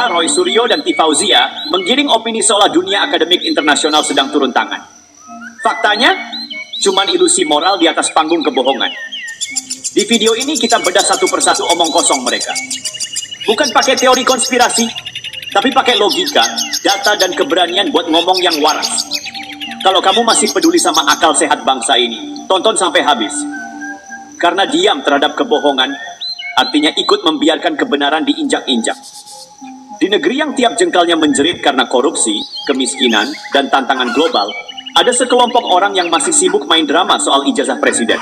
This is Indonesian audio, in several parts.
mereka, Roy Suryo dan Tifauzia, menggiring opini seolah dunia akademik internasional sedang turun tangan. Faktanya, cuman ilusi moral di atas panggung kebohongan. Di video ini kita bedah satu persatu omong kosong mereka. Bukan pakai teori konspirasi, tapi pakai logika, data, dan keberanian buat ngomong yang waras. Kalau kamu masih peduli sama akal sehat bangsa ini, tonton sampai habis. Karena diam terhadap kebohongan, artinya ikut membiarkan kebenaran diinjak-injak. Di negeri yang tiap jengkalnya menjerit karena korupsi, kemiskinan, dan tantangan global, ada sekelompok orang yang masih sibuk main drama soal ijazah presiden.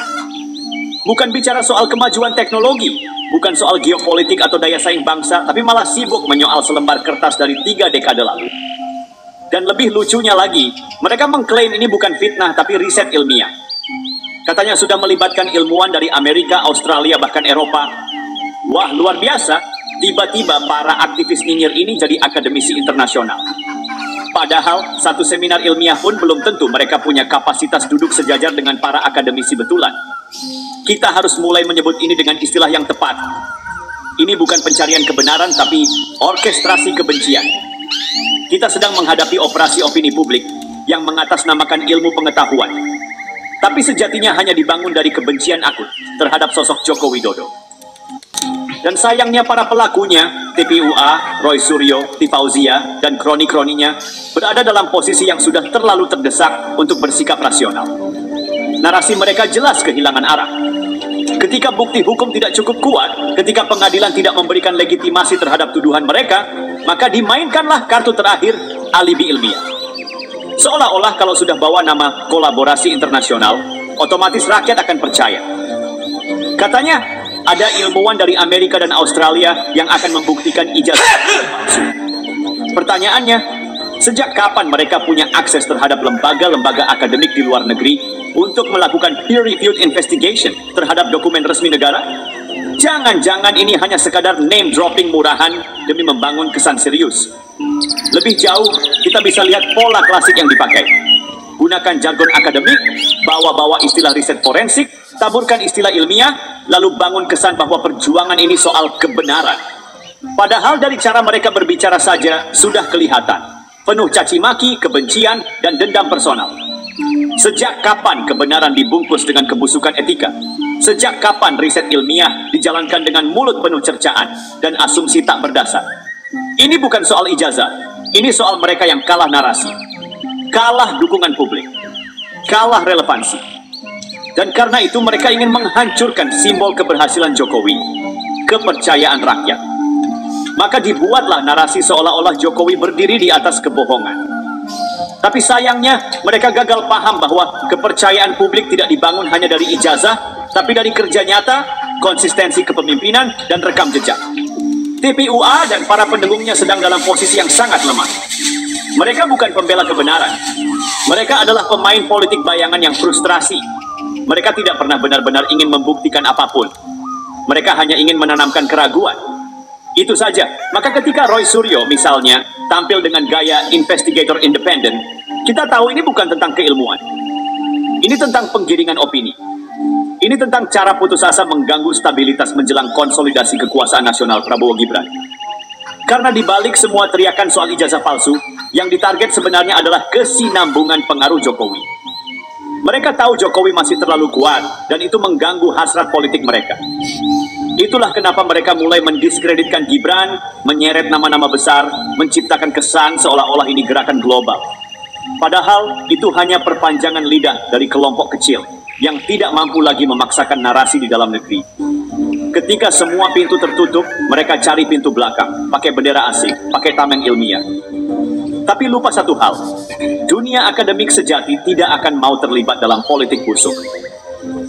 Bukan bicara soal kemajuan teknologi, bukan soal geopolitik atau daya saing bangsa, tapi malah sibuk menyoal selembar kertas dari 3 dekade lalu. Dan lebih lucunya lagi, mereka mengklaim ini bukan fitnah tapi riset ilmiah. Katanya sudah melibatkan ilmuwan dari Amerika, Australia, bahkan Eropa. Wah, luar biasa, tiba-tiba para aktivis nyinyir ini jadi akademisi internasional. Padahal, satu seminar ilmiah pun belum tentu mereka punya kapasitas duduk sejajar dengan para akademisi betulan. Kita harus mulai menyebut ini dengan istilah yang tepat. Ini bukan pencarian kebenaran, tapi orkestrasi kebencian. Kita sedang menghadapi operasi opini publik yang mengatasnamakan ilmu pengetahuan. Tapi sejatinya hanya dibangun dari kebencian akut terhadap sosok Joko Widodo. Dan sayangnya para pelakunya, TPUA, Roy Suryo, Tifauzia, dan kroni-kroninya berada dalam posisi yang sudah terlalu terdesak untuk bersikap rasional. Narasi mereka jelas kehilangan arah. Ketika bukti hukum tidak cukup kuat, ketika pengadilan tidak memberikan legitimasi terhadap tuduhan mereka, maka dimainkanlah kartu terakhir, alibi ilmiah. Seolah-olah kalau sudah bawa nama kolaborasi internasional, otomatis rakyat akan percaya. Katanya, ada ilmuwan dari Amerika dan Australia yang akan membuktikan ijazah palsu. Pertanyaannya, sejak kapan mereka punya akses terhadap lembaga-lembaga akademik di luar negeri untuk melakukan peer-reviewed investigation terhadap dokumen resmi negara? Jangan-jangan ini hanya sekadar name-dropping murahan demi membangun kesan serius. Lebih jauh, kita bisa lihat pola klasik yang dipakai. Gunakan jargon akademik, bawa-bawa istilah riset forensik, taburkan istilah ilmiah, lalu bangun kesan bahwa perjuangan ini soal kebenaran. Padahal dari cara mereka berbicara saja sudah kelihatan. Penuh caci maki, kebencian, dan dendam personal. Sejak kapan kebenaran dibungkus dengan kebusukan etika? Sejak kapan riset ilmiah dijalankan dengan mulut penuh cercaan dan asumsi tak berdasar? Ini bukan soal ijazah, ini soal mereka yang kalah narasi, kalah dukungan publik, kalah relevansi. Dan karena itu mereka ingin menghancurkan simbol keberhasilan Jokowi, kepercayaan rakyat. Maka dibuatlah narasi seolah-olah Jokowi berdiri di atas kebohongan. Tapi sayangnya mereka gagal paham bahwa kepercayaan publik tidak dibangun hanya dari ijazah, tapi dari kerja nyata, konsistensi kepemimpinan, dan rekam jejak. TPUA dan para pendukungnya sedang dalam posisi yang sangat lemah. Mereka bukan pembela kebenaran. Mereka adalah pemain politik bayangan yang frustrasi. Mereka tidak pernah benar-benar ingin membuktikan apapun. Mereka hanya ingin menanamkan keraguan. Itu saja. Maka ketika Roy Suryo misalnya tampil dengan gaya investigator independent, kita tahu ini bukan tentang keilmuan. Ini tentang penggiringan opini. Ini tentang cara putus asa mengganggu stabilitas menjelang konsolidasi kekuasaan nasional Prabowo Gibran. Karena dibalik semua teriakan soal ijazah palsu, yang ditarget sebenarnya adalah kesinambungan pengaruh Jokowi. Mereka tahu Jokowi masih terlalu kuat, dan itu mengganggu hasrat politik mereka. Itulah kenapa mereka mulai mendiskreditkan Gibran, menyeret nama-nama besar, menciptakan kesan seolah-olah ini gerakan global. Padahal itu hanya perpanjangan lidah dari kelompok kecil yang tidak mampu lagi memaksakan narasi di dalam negeri. Ketika semua pintu tertutup, mereka cari pintu belakang, pakai bendera asing, pakai tameng ilmiah. Tapi lupa satu hal, dunia akademik sejati tidak akan mau terlibat dalam politik busuk.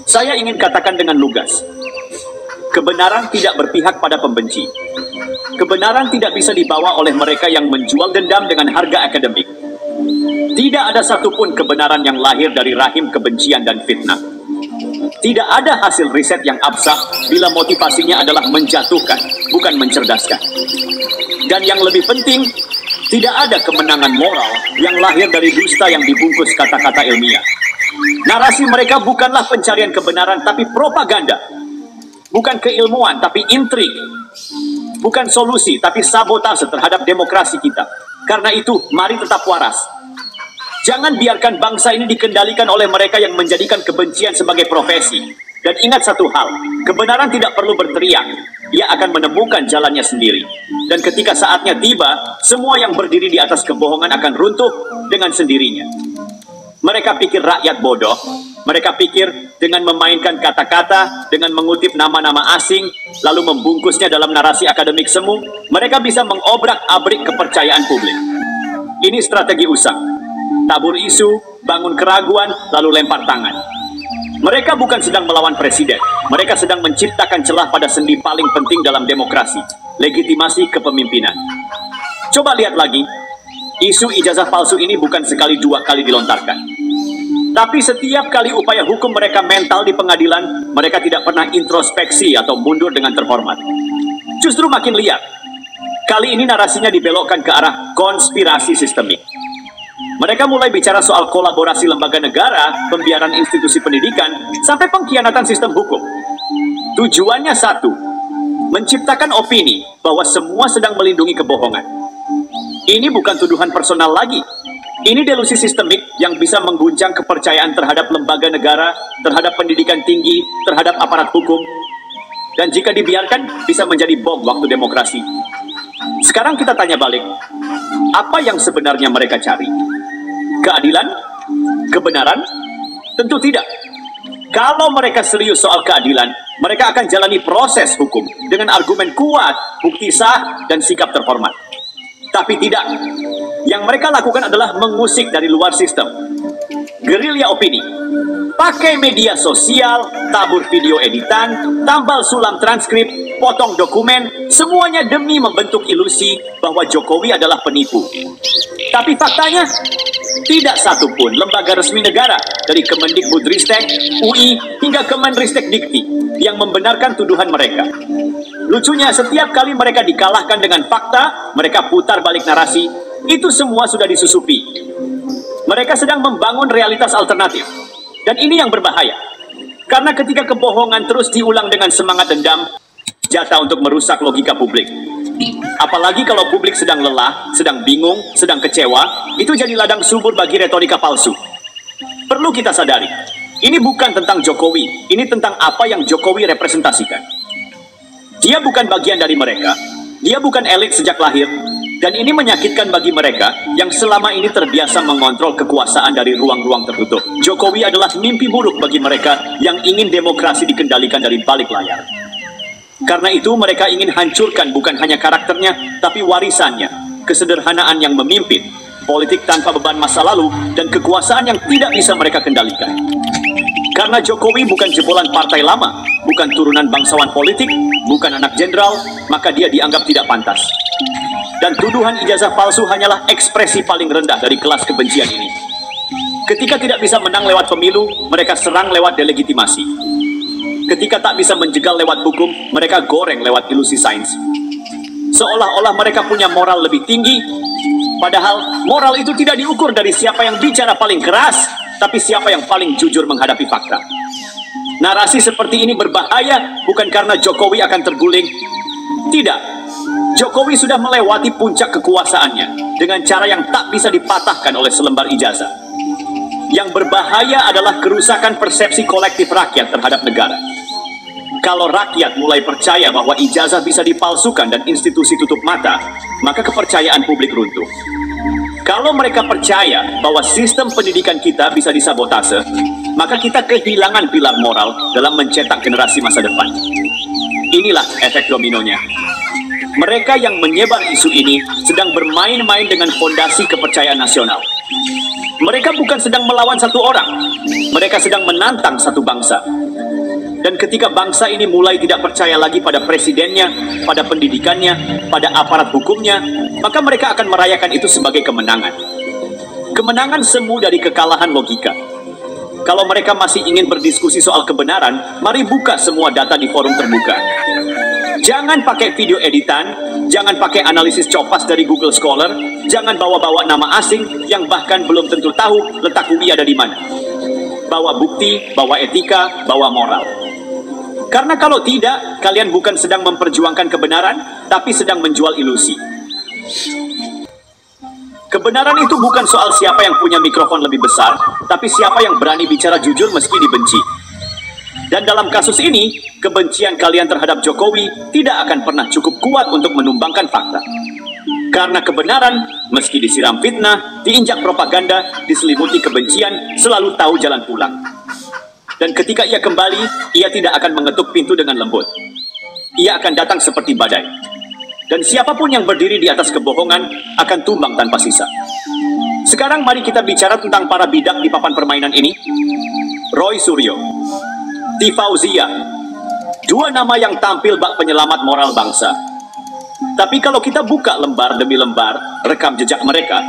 Saya ingin katakan dengan lugas, kebenaran tidak berpihak pada pembenci. Kebenaran tidak bisa dibawa oleh mereka yang menjual dendam dengan harga akademik. Tidak ada satupun kebenaran yang lahir dari rahim kebencian dan fitnah. Tidak ada hasil riset yang absah bila motivasinya adalah menjatuhkan, bukan mencerdaskan. Dan yang lebih penting, tidak ada kemenangan moral yang lahir dari dusta yang dibungkus kata-kata ilmiah. Narasi mereka bukanlah pencarian kebenaran, tapi propaganda. Bukan keilmuan, tapi intrik. bukan solusi, tapi sabotase terhadap demokrasi kita. Karena itu, mari tetap waras. Jangan biarkan bangsa ini dikendalikan oleh mereka yang menjadikan kebencian sebagai profesi. Dan ingat satu hal, kebenaran tidak perlu berteriak. Ia akan menemukan jalannya sendiri. Dan ketika saatnya tiba, semua yang berdiri di atas kebohongan akan runtuh dengan sendirinya. Mereka pikir rakyat bodoh. Mereka pikir dengan memainkan kata-kata, dengan mengutip nama-nama asing, lalu membungkusnya dalam narasi akademik semu, mereka bisa mengobrak-abrik kepercayaan publik. Ini strategi usang. Tabur isu, bangun keraguan, lalu lempar tangan. Mereka bukan sedang melawan presiden. Mereka sedang menciptakan celah pada sendi paling penting dalam demokrasi, legitimasi kepemimpinan. Coba lihat lagi, isu ijazah palsu ini bukan sekali dua kali dilontarkan. Tapi setiap kali upaya hukum mereka mental di pengadilan, mereka tidak pernah introspeksi atau mundur dengan terhormat. Justru makin liar. Kali ini narasinya dibelokkan ke arah konspirasi sistemik. Mereka mulai bicara soal kolaborasi lembaga negara, pembiaran institusi pendidikan, sampai pengkhianatan sistem hukum. Tujuannya satu, menciptakan opini bahwa semua sedang melindungi kebohongan. Ini bukan tuduhan personal lagi. Ini delusi sistemik yang bisa mengguncang kepercayaan terhadap lembaga negara, terhadap pendidikan tinggi, terhadap aparat hukum. Dan jika dibiarkan, bisa menjadi bom waktu demokrasi. Sekarang kita tanya balik, apa yang sebenarnya mereka cari? Keadilan? Kebenaran? Tentu tidak. Kalau mereka serius soal keadilan, mereka akan jalani proses hukum dengan argumen kuat, bukti sah, dan sikap terhormat. Tapi tidak. Yang mereka lakukan adalah mengusik dari luar sistem. Gerilya opini. Pakai media sosial, tabur video editan, tambal sulam transkrip, potong dokumen, semuanya demi membentuk ilusi bahwa Jokowi adalah penipu. Tapi faktanya, tidak satu pun lembaga resmi negara, dari Kemendikbudristek, UI, hingga Kemenristek Dikti, yang membenarkan tuduhan mereka. Lucunya, setiap kali mereka dikalahkan dengan fakta, mereka putar balik narasi, itu semua sudah disusupi. Mereka sedang membangun realitas alternatif. Dan ini yang berbahaya. Karena ketika kebohongan terus diulang dengan semangat dendam, jatah untuk merusak logika publik. Apalagi kalau publik sedang lelah, sedang bingung, sedang kecewa, itu jadi ladang subur bagi retorika palsu. Perlu kita sadari, ini bukan tentang Jokowi, ini tentang apa yang Jokowi representasikan. Dia bukan bagian dari mereka, dia bukan elit sejak lahir, dan ini menyakitkan bagi mereka yang selama ini terbiasa mengontrol kekuasaan dari ruang-ruang tertutup. Jokowi adalah mimpi buruk bagi mereka yang ingin demokrasi dikendalikan dari balik layar. Karena itu mereka ingin hancurkan bukan hanya karakternya, tapi warisannya, kesederhanaan yang memimpin, politik tanpa beban masa lalu, dan kekuasaan yang tidak bisa mereka kendalikan. Karena Jokowi bukan jebolan partai lama, bukan turunan bangsawan politik, bukan anak jenderal, maka dia dianggap tidak pantas. Dan tuduhan ijazah palsu hanyalah ekspresi paling rendah dari kelas kebencian ini. Ketika tidak bisa menang lewat pemilu, mereka serang lewat delegitimasi. Ketika tak bisa menjegal lewat hukum, mereka goreng lewat ilusi sains. Seolah-olah mereka punya moral lebih tinggi, padahal moral itu tidak diukur dari siapa yang bicara paling keras, tapi siapa yang paling jujur menghadapi fakta. Narasi seperti ini berbahaya bukan karena Jokowi akan terguling. Tidak. Jokowi sudah melewati puncak kekuasaannya dengan cara yang tak bisa dipatahkan oleh selembar ijazah. Yang berbahaya adalah kerusakan persepsi kolektif rakyat terhadap negara. Kalau rakyat mulai percaya bahwa ijazah bisa dipalsukan dan institusi tutup mata, maka kepercayaan publik runtuh. Kalau mereka percaya bahwa sistem pendidikan kita bisa disabotase, maka kita kehilangan pilar moral dalam mencetak generasi masa depan. Inilah efek dominonya. Mereka yang menyebar isu ini sedang bermain-main dengan fondasi kepercayaan nasional. Mereka bukan sedang melawan satu orang, mereka sedang menantang satu bangsa. Dan ketika bangsa ini mulai tidak percaya lagi pada presidennya, pada pendidikannya, pada aparat hukumnya, maka mereka akan merayakan itu sebagai kemenangan. Kemenangan semu dari kekalahan logika. Kalau mereka masih ingin berdiskusi soal kebenaran, mari buka semua data di forum terbuka. Jangan pakai video editan, jangan pakai analisis copas dari Google Scholar, jangan bawa-bawa nama asing yang bahkan belum tentu tahu letak UI ada di mana. Bawa bukti, bawa etika, bawa moral. Karena kalau tidak, kalian bukan sedang memperjuangkan kebenaran, tapi sedang menjual ilusi. Kebenaran itu bukan soal siapa yang punya mikrofon lebih besar, tapi siapa yang berani bicara jujur meski dibenci. Dan dalam kasus ini, kebencian kalian terhadap Jokowi tidak akan pernah cukup kuat untuk menumbangkan fakta. Karena kebenaran, meski disiram fitnah, diinjak propaganda, diselimuti kebencian, selalu tahu jalan pulang. Dan ketika ia kembali, ia tidak akan mengetuk pintu dengan lembut. Ia akan datang seperti badai. Dan siapapun yang berdiri di atas kebohongan akan tumbang tanpa sisa. Sekarang mari kita bicara tentang para bidak di papan permainan ini. Roy Suryo, T. Fauzia, dua nama yang tampil bak penyelamat moral bangsa. Tapi kalau kita buka lembar demi lembar rekam jejak mereka,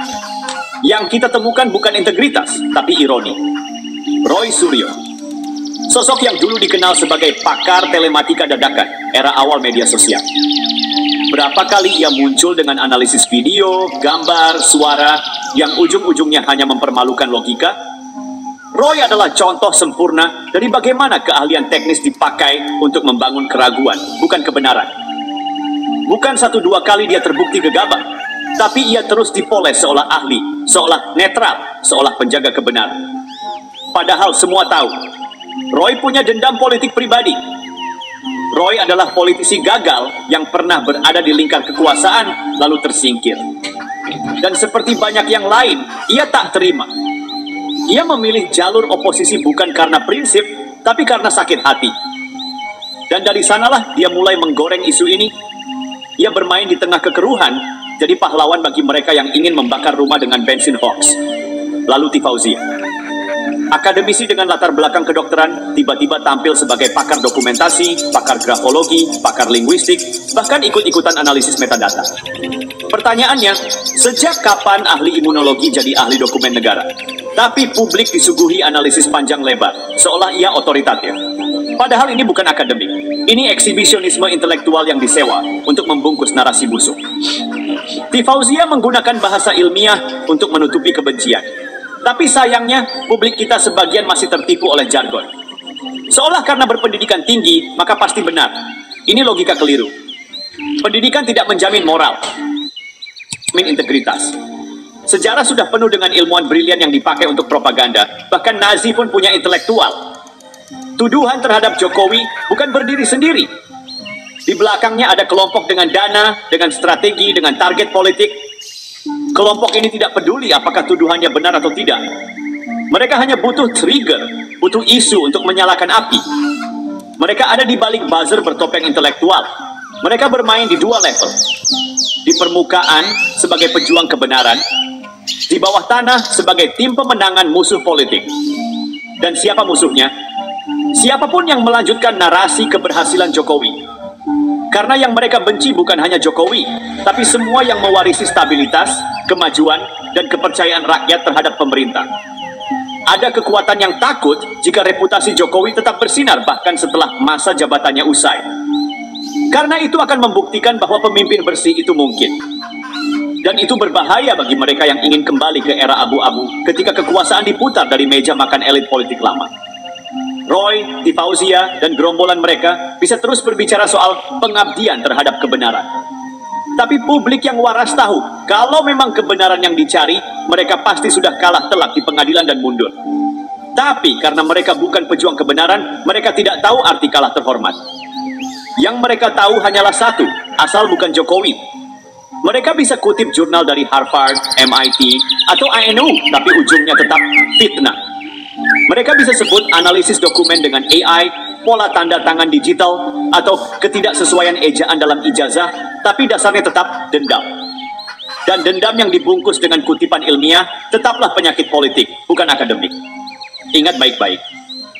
yang kita temukan bukan integritas, tapi ironi. Roy Suryo, sosok yang dulu dikenal sebagai pakar telematika dadakan, era awal media sosial. Berapa kali ia muncul dengan analisis video, gambar, suara, yang ujung-ujungnya hanya mempermalukan logika? Roy adalah contoh sempurna dari bagaimana keahlian teknis dipakai untuk membangun keraguan, bukan kebenaran. Bukan 1-2 kali dia terbukti gegabah, tapi ia terus dipoles seolah ahli, seolah netral, seolah penjaga kebenaran. Padahal semua tahu, Roy punya dendam politik pribadi. Roy adalah politisi gagal yang pernah berada di lingkar kekuasaan lalu tersingkir. Dan seperti banyak yang lain, ia tak terima. Ia memilih jalur oposisi bukan karena prinsip, tapi karena sakit hati. Dan dari sanalah dia mulai menggoreng isu ini. Ia bermain di tengah kekeruhan, jadi pahlawan bagi mereka yang ingin membakar rumah dengan bensin hoax. Lalu T. Fauzia, akademisi dengan latar belakang kedokteran, tiba-tiba tampil sebagai pakar dokumentasi, pakar grafologi, pakar linguistik, bahkan ikut-ikutan analisis metadata. Pertanyaannya, sejak kapan ahli imunologi jadi ahli dokumen negara? Tapi publik disuguhi analisis panjang lebar, seolah ia otoritatif. Padahal ini bukan akademik. Ini eksibisionisme intelektual yang disewa untuk membungkus narasi busuk. T. Fauzia menggunakan bahasa ilmiah untuk menutupi kebencian. Tapi sayangnya, publik kita sebagian masih tertipu oleh jargon. Seolah karena berpendidikan tinggi, maka pasti benar. Ini logika keliru. Pendidikan tidak menjamin moral, menjamin integritas. Sejarah sudah penuh dengan ilmuwan brilian yang dipakai untuk propaganda. Bahkan Nazi pun punya intelektual. Tuduhan terhadap Jokowi bukan berdiri sendiri. Di belakangnya ada kelompok dengan dana, dengan strategi, dengan target politik. Kelompok ini tidak peduli apakah tuduhannya benar atau tidak. Mereka hanya butuh trigger, butuh isu untuk menyalakan api. Mereka ada di balik buzzer bertopeng intelektual. Mereka bermain di dua level. Di permukaan sebagai pejuang kebenaran, di bawah tanah sebagai tim pemenangan musuh politik. Dan siapa musuhnya? Siapapun yang melanjutkan narasi keberhasilan Jokowi. Karena yang mereka benci bukan hanya Jokowi, tapi semua yang mewarisi stabilitas, kemajuan, dan kepercayaan rakyat terhadap pemerintah. Ada kekuatan yang takut jika reputasi Jokowi tetap bersinar bahkan setelah masa jabatannya usai. Karena itu akan membuktikan bahwa pemimpin bersih itu mungkin. Dan itu berbahaya bagi mereka yang ingin kembali ke era abu-abu ketika kekuasaan diputar dari meja makan elit politik lama. Roy, T. Fauzia, dan gerombolan mereka bisa terus berbicara soal pengabdian terhadap kebenaran. Tapi publik yang waras tahu, kalau memang kebenaran yang dicari, mereka pasti sudah kalah telak di pengadilan dan mundur. Tapi karena mereka bukan pejuang kebenaran, mereka tidak tahu arti kalah terhormat. Yang mereka tahu hanyalah satu, asal bukan Jokowi. Mereka bisa kutip jurnal dari Harvard, MIT, atau ANU, tapi ujungnya tetap fitnah. Mereka bisa sebut analisis dokumen dengan AI, pola tanda tangan digital, atau ketidaksesuaian ejaan dalam ijazah, tapi dasarnya tetap dendam. Dan dendam yang dibungkus dengan kutipan ilmiah tetaplah penyakit politik, bukan akademik. Ingat baik-baik.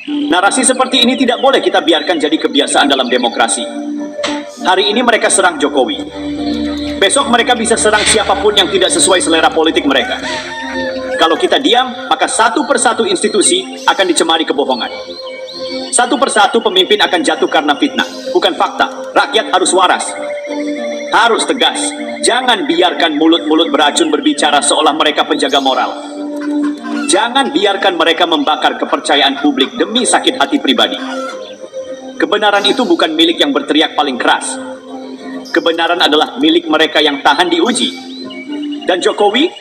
Narasi seperti ini tidak boleh kita biarkan jadi kebiasaan dalam demokrasi. Hari ini mereka serang Jokowi. Besok mereka bisa serang siapapun yang tidak sesuai selera politik mereka. Kalau kita diam, maka satu persatu institusi akan dicemari kebohongan. Satu persatu pemimpin akan jatuh karena fitnah, bukan fakta. Rakyat harus waras, harus tegas. Jangan biarkan mulut-mulut beracun berbicara seolah mereka penjaga moral. Jangan biarkan mereka membakar kepercayaan publik demi sakit hati pribadi. Kebenaran itu bukan milik yang berteriak paling keras. Kebenaran adalah milik mereka yang tahan diuji. Dan Jokowi,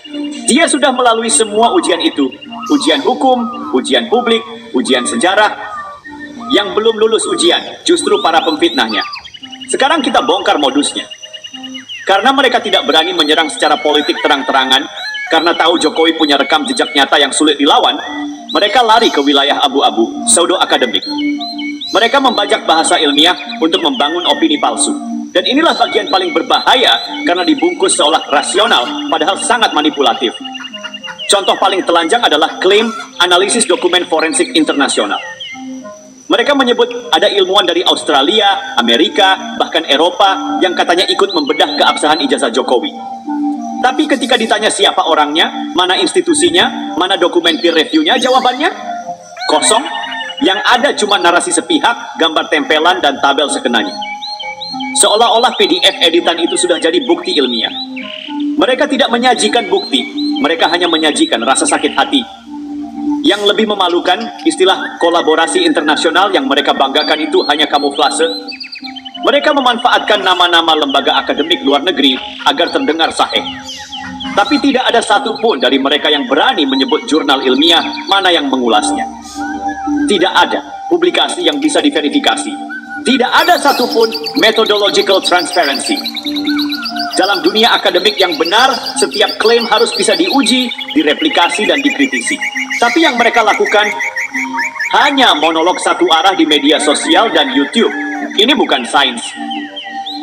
dia sudah melalui semua ujian itu. Ujian hukum, ujian publik, ujian sejarah. Yang belum lulus ujian, justru para pemfitnahnya. Sekarang kita bongkar modusnya. Karena mereka tidak berani menyerang secara politik terang-terangan, karena tahu Jokowi punya rekam jejak nyata yang sulit dilawan, mereka lari ke wilayah abu-abu, pseudo-akademik. Mereka membajak bahasa ilmiah untuk membangun opini palsu. Dan inilah bagian paling berbahaya karena dibungkus seolah rasional, padahal sangat manipulatif. Contoh paling telanjang adalah klaim analisis dokumen forensik internasional. Mereka menyebut ada ilmuwan dari Australia, Amerika, bahkan Eropa yang katanya ikut membedah keabsahan ijazah Jokowi. Tapi ketika ditanya siapa orangnya, mana institusinya, mana dokumen peer review-nya, jawabannya kosong. Yang ada cuma narasi sepihak, gambar tempelan, dan tabel sekenanya. Seolah-olah PDF editan itu sudah jadi bukti ilmiah. Mereka tidak menyajikan bukti, mereka hanya menyajikan rasa sakit hati. Yang lebih memalukan, istilah kolaborasi internasional yang mereka banggakan itu hanya kamuflase. Mereka memanfaatkan nama-nama lembaga akademik luar negeri agar terdengar sahih. Tapi tidak ada satupun dari mereka yang berani menyebut jurnal ilmiah mana yang mengulasnya. Tidak ada publikasi yang bisa diverifikasi. Tidak ada satupun methodological transparency. Dalam dunia akademik yang benar, setiap klaim harus bisa diuji, direplikasi, dan dikritisi. Tapi yang mereka lakukan hanya monolog satu arah di media sosial dan YouTube. Ini bukan sains.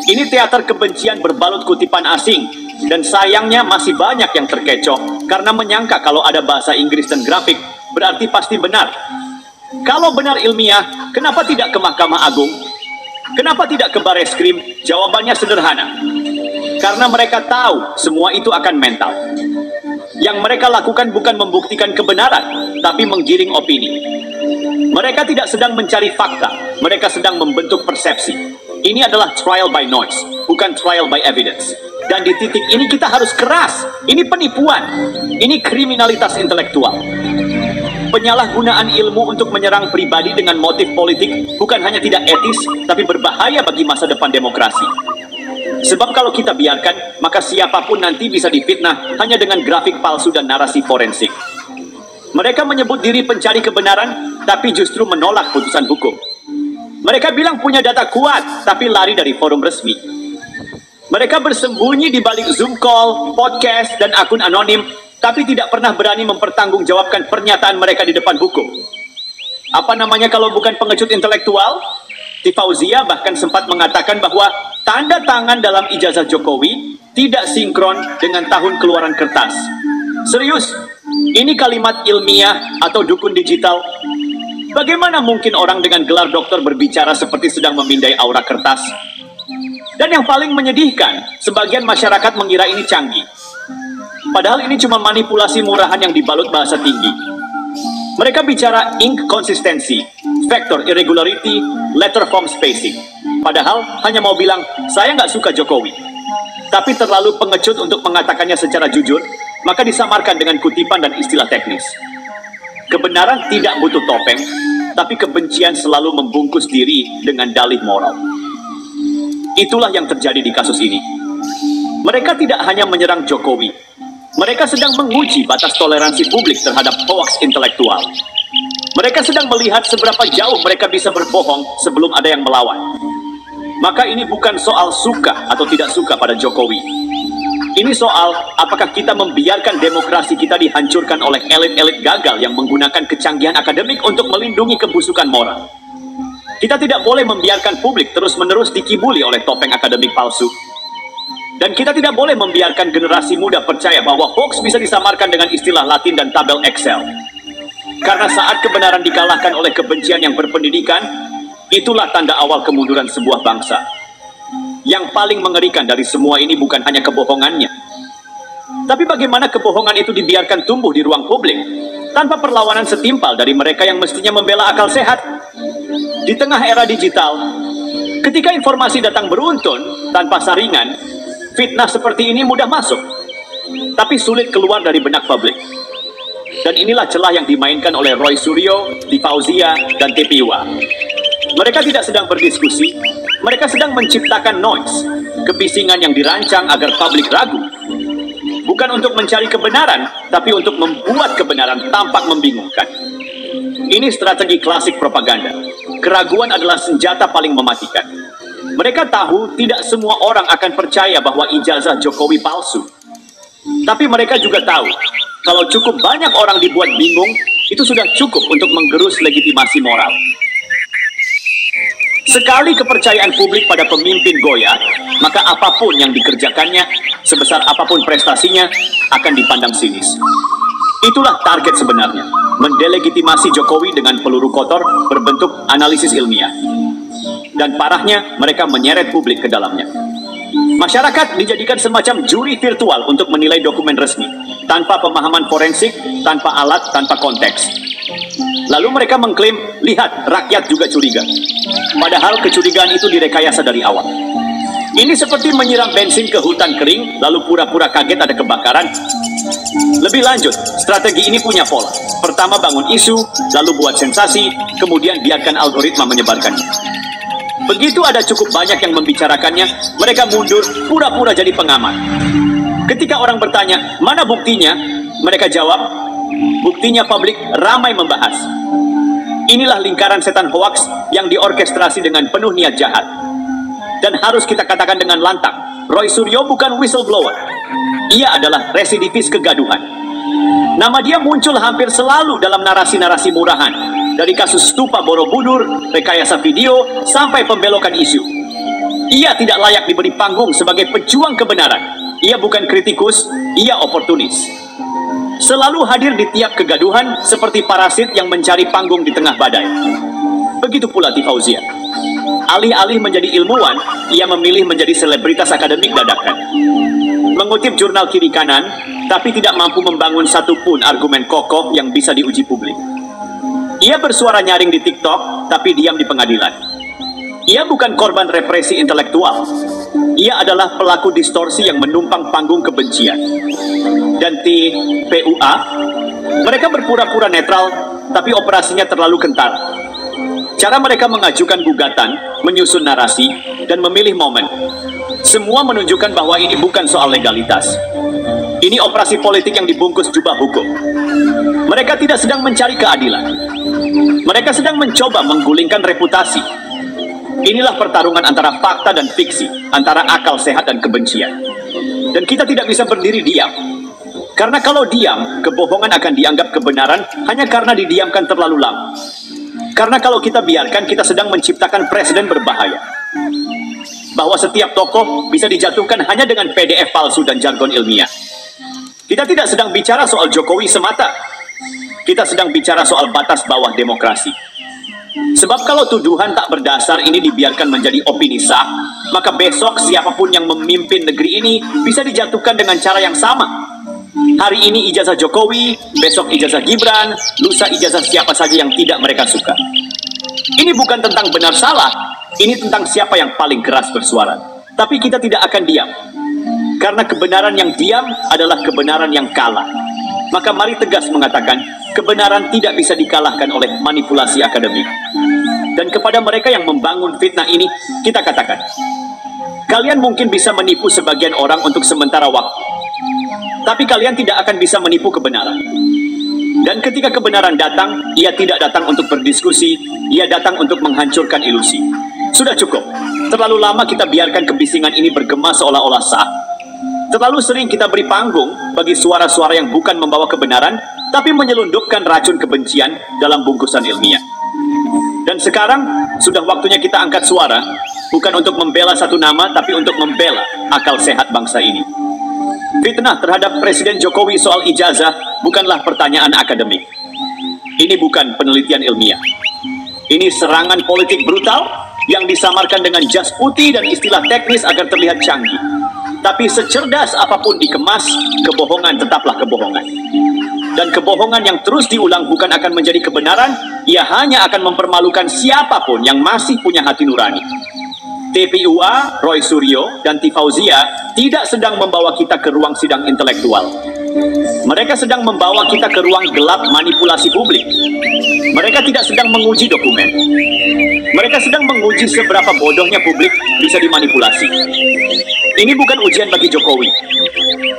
Ini teater kebencian berbalut kutipan asing. Dan sayangnya masih banyak yang terkecoh karena menyangka kalau ada bahasa Inggris dan grafik, berarti pasti benar. Kalau benar ilmiah, kenapa tidak ke Mahkamah Agung? Kenapa tidak ke Bareskrim? Jawabannya sederhana. Karena mereka tahu semua itu akan mental. Yang mereka lakukan bukan membuktikan kebenaran, tapi menggiring opini. Mereka tidak sedang mencari fakta, mereka sedang membentuk persepsi. Ini adalah trial by noise, bukan trial by evidence. Dan di titik ini kita harus keras. Ini penipuan. Ini kriminalitas intelektual. Penyalahgunaan ilmu untuk menyerang pribadi dengan motif politik bukan hanya tidak etis, tapi berbahaya bagi masa depan demokrasi. Sebab kalau kita biarkan, maka siapapun nanti bisa difitnah hanya dengan grafik palsu dan narasi forensik. Mereka menyebut diri pencari kebenaran, tapi justru menolak putusan hukum. Mereka bilang punya data kuat, tapi lari dari forum resmi. Mereka bersembunyi di balik Zoom call, podcast, dan akun anonim, tapi tidak pernah berani mempertanggungjawabkan pernyataan mereka di depan hukum. Apa namanya kalau bukan pengecut intelektual? Fauzia bahkan sempat mengatakan bahwa tanda tangan dalam ijazah Jokowi tidak sinkron dengan tahun keluaran kertas. Serius, ini kalimat ilmiah atau dukun digital? Bagaimana mungkin orang dengan gelar doktor berbicara seperti sedang memindai aura kertas? Dan yang paling menyedihkan, sebagian masyarakat mengira ini canggih. Padahal ini cuma manipulasi murahan yang dibalut bahasa tinggi. Mereka bicara inkonsistensi, factor irregularity, letter form spacing. Padahal hanya mau bilang, saya nggak suka Jokowi. Tapi terlalu pengecut untuk mengatakannya secara jujur, maka disamarkan dengan kutipan dan istilah teknis. Kebenaran tidak butuh topeng, tapi kebencian selalu membungkus diri dengan dalih moral. Itulah yang terjadi di kasus ini. Mereka tidak hanya menyerang Jokowi, mereka sedang menguji batas toleransi publik terhadap hoaks intelektual. Mereka sedang melihat seberapa jauh mereka bisa berbohong sebelum ada yang melawan. Maka ini bukan soal suka atau tidak suka pada Jokowi. Ini soal apakah kita membiarkan demokrasi kita dihancurkan oleh elit-elit gagal yang menggunakan kecanggihan akademik untuk melindungi kebusukan moral. Kita tidak boleh membiarkan publik terus-menerus dikibuli oleh topeng akademik palsu. Dan kita tidak boleh membiarkan generasi muda percaya bahwa hoax bisa disamarkan dengan istilah Latin dan tabel Excel. Karena saat kebenaran dikalahkan oleh kebencian yang berpendidikan, itulah tanda awal kemunduran sebuah bangsa. Yang paling mengerikan dari semua ini bukan hanya kebohongannya, tapi bagaimana kebohongan itu dibiarkan tumbuh di ruang publik, tanpa perlawanan setimpal dari mereka yang mestinya membela akal sehat. Di tengah era digital, ketika informasi datang beruntun, tanpa saringan, fitnah seperti ini mudah masuk, tapi sulit keluar dari benak publik. Dan inilah celah yang dimainkan oleh Roy Suryo, Fauzia, dan TPIWA. Mereka tidak sedang berdiskusi, mereka sedang menciptakan noise, kebisingan yang dirancang agar publik ragu. Bukan untuk mencari kebenaran, tapi untuk membuat kebenaran tampak membingungkan. Ini strategi klasik propaganda. Keraguan adalah senjata paling mematikan. Mereka tahu tidak semua orang akan percaya bahwa ijazah Jokowi palsu. Tapi mereka juga tahu, kalau cukup banyak orang dibuat bingung, itu sudah cukup untuk menggerus legitimasi moral. Sekali kepercayaan publik pada pemimpin goyah, maka apapun yang dikerjakannya, sebesar apapun prestasinya, akan dipandang sinis. Itulah target sebenarnya, mendelegitimasi Jokowi dengan peluru kotor berbentuk analisis ilmiah. Dan parahnya, mereka menyeret publik ke dalamnya. Masyarakat dijadikan semacam juri virtual untuk menilai dokumen resmi, tanpa pemahaman forensik, tanpa alat, tanpa konteks. Lalu mereka mengklaim, lihat, rakyat juga curiga. Padahal kecurigaan itu direkayasa dari awal. Ini seperti menyiram bensin ke hutan kering, lalu pura-pura kaget ada kebakaran. Lebih lanjut, strategi ini punya pola. Pertama bangun isu, lalu buat sensasi, kemudian biarkan algoritma menyebarkannya. Begitu ada cukup banyak yang membicarakannya, mereka mundur, pura-pura jadi pengamat. Ketika orang bertanya, mana buktinya? Mereka jawab, buktinya publik ramai membahas. Inilah lingkaran setan hoaks yang diorkestrasi dengan penuh niat jahat. Dan harus kita katakan dengan lantang, Roy Suryo bukan whistleblower. Ia adalah residivis kegaduhan. Nama dia muncul hampir selalu dalam narasi-narasi murahan. Dari kasus stupa Borobudur, rekayasa video, sampai pembelokan isu. Ia tidak layak diberi panggung sebagai pejuang kebenaran. Ia bukan kritikus, ia oportunis. Selalu hadir di tiap kegaduhan seperti parasit yang mencari panggung di tengah badai. Begitu pula Fauzia. Alih-alih menjadi ilmuwan, ia memilih menjadi selebritas akademik dadakan. Mengutip jurnal kiri kanan, tapi tidak mampu membangun satupun argumen kokoh yang bisa diuji publik. Ia bersuara nyaring di TikTok, tapi diam di pengadilan. Ia bukan korban represi intelektual. Ia adalah pelaku distorsi yang menumpang panggung kebencian. Dan PUA, mereka berpura-pura netral, tapi operasinya terlalu kentara. Cara mereka mengajukan gugatan, menyusun narasi, dan memilih momen. Semua menunjukkan bahwa ini bukan soal legalitas. Ini operasi politik yang dibungkus jubah hukum. Mereka tidak sedang mencari keadilan. Mereka sedang mencoba menggulingkan reputasi. Inilah pertarungan antara fakta dan fiksi, antara akal sehat dan kebencian. Dan kita tidak bisa berdiri diam. Karena kalau diam, kebohongan akan dianggap kebenaran hanya karena didiamkan terlalu lama. Karena kalau kita biarkan, kita sedang menciptakan presiden berbahaya. Bahwa setiap tokoh bisa dijatuhkan hanya dengan PDF palsu dan jargon ilmiah. Kita tidak sedang bicara soal Jokowi semata. Kita sedang bicara soal batas bawah demokrasi. Sebab kalau tuduhan tak berdasar ini dibiarkan menjadi opini sah, maka besok siapapun yang memimpin negeri ini bisa dijatuhkan dengan cara yang sama. Hari ini ijazah Jokowi, besok ijazah Gibran, lusa ijazah siapa saja yang tidak mereka suka. Ini bukan tentang benar salah, ini tentang siapa yang paling keras bersuara. Tapi kita tidak akan diam. Karena kebenaran yang diam adalah kebenaran yang kalah. Maka mari tegas mengatakan, kebenaran tidak bisa dikalahkan oleh manipulasi akademik. Dan kepada mereka yang membangun fitnah ini, kita katakan, kalian mungkin bisa menipu sebagian orang untuk sementara waktu. Tapi kalian tidak akan bisa menipu kebenaran. Dan ketika kebenaran datang, ia tidak datang untuk berdiskusi, ia datang untuk menghancurkan ilusi. Sudah cukup. Terlalu lama kita biarkan kebisingan ini bergema seolah-olah sah. Terlalu sering kita beri panggung bagi suara-suara yang bukan membawa kebenaran, tapi menyelundupkan racun kebencian dalam bungkusan ilmiah. Dan sekarang, sudah waktunya kita angkat suara, bukan untuk membela satu nama, tapi untuk membela akal sehat bangsa ini. Fitnah terhadap Presiden Jokowi soal ijazah bukanlah pertanyaan akademik. Ini bukan penelitian ilmiah. Ini serangan politik brutal yang disamarkan dengan jas putih dan istilah teknis agar terlihat canggih. Tapi secerdas apapun dikemas, kebohongan tetaplah kebohongan. Dan kebohongan yang terus diulang bukan akan menjadi kebenaran, ia hanya akan mempermalukan siapapun yang masih punya hati nurani. TPUA, Roy Suryo, dan Fauzia tidak sedang membawa kita ke ruang sidang intelektual. Mereka sedang membawa kita ke ruang gelap manipulasi publik. Mereka tidak sedang menguji dokumen. Mereka sedang menguji seberapa bodohnya publik bisa dimanipulasi. Ini bukan ujian bagi Jokowi.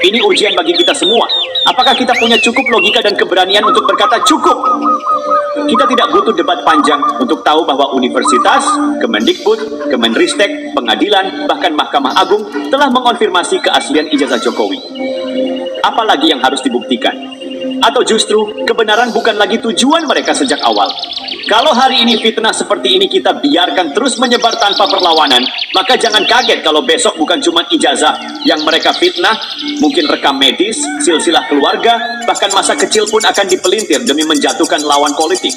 Ini ujian bagi kita semua. Apakah kita punya cukup logika dan keberanian untuk berkata cukup? Kita tidak butuh debat panjang untuk tahu bahwa universitas, Kemendikbud, Kemenristek, pengadilan, bahkan Mahkamah Agung telah mengonfirmasi keaslian ijazah Jokowi. Apalagi yang harus dibuktikan? Atau justru kebenaran bukan lagi tujuan mereka sejak awal? Kalau hari ini fitnah seperti ini kita biarkan terus menyebar tanpa perlawanan, maka jangan kaget kalau besok bukan cuma ijazah yang mereka fitnah, mungkin rekam medis, silsilah keluarga, bahkan masa kecil pun akan dipelintir demi menjatuhkan lawan politik.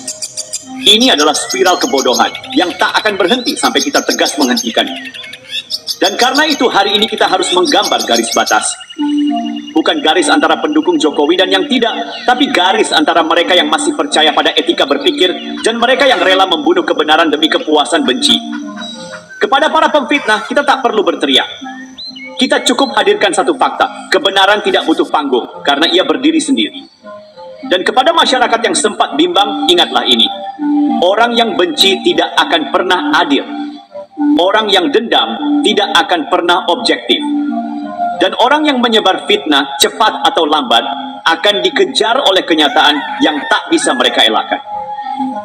Ini adalah spiral kebodohan yang tak akan berhenti sampai kita tegas menghentikannya. Dan karena itu hari ini kita harus menggambar garis batas. Bukan garis antara pendukung Jokowi dan yang tidak, tapi garis antara mereka yang masih percaya pada etika berpikir dan mereka yang rela membunuh kebenaran demi kepuasan benci. Kepada para pemfitnah, kita tak perlu berteriak. Kita cukup hadirkan satu fakta, kebenaran tidak butuh panggung karena ia berdiri sendiri. Dan kepada masyarakat yang sempat bimbang, ingatlah ini. Orang yang benci tidak akan pernah adil. Orang yang dendam tidak akan pernah objektif. Dan orang yang menyebar fitnah, cepat atau lambat, akan dikejar oleh kenyataan yang tak bisa mereka elakkan.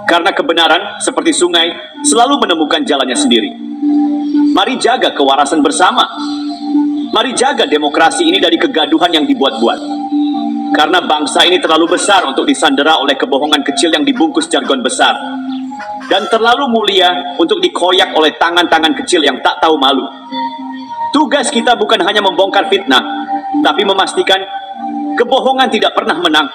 Karena kebenaran, seperti sungai, selalu menemukan jalannya sendiri. Mari jaga kewarasan bersama. Mari jaga demokrasi ini dari kegaduhan yang dibuat-buat. Karena bangsa ini terlalu besar untuk disandera oleh kebohongan kecil yang dibungkus jargon besar. Dan terlalu mulia untuk dikoyak oleh tangan-tangan kecil yang tak tahu malu. Tugas kita bukan hanya membongkar fitnah, tapi memastikan kebohongan tidak pernah menang.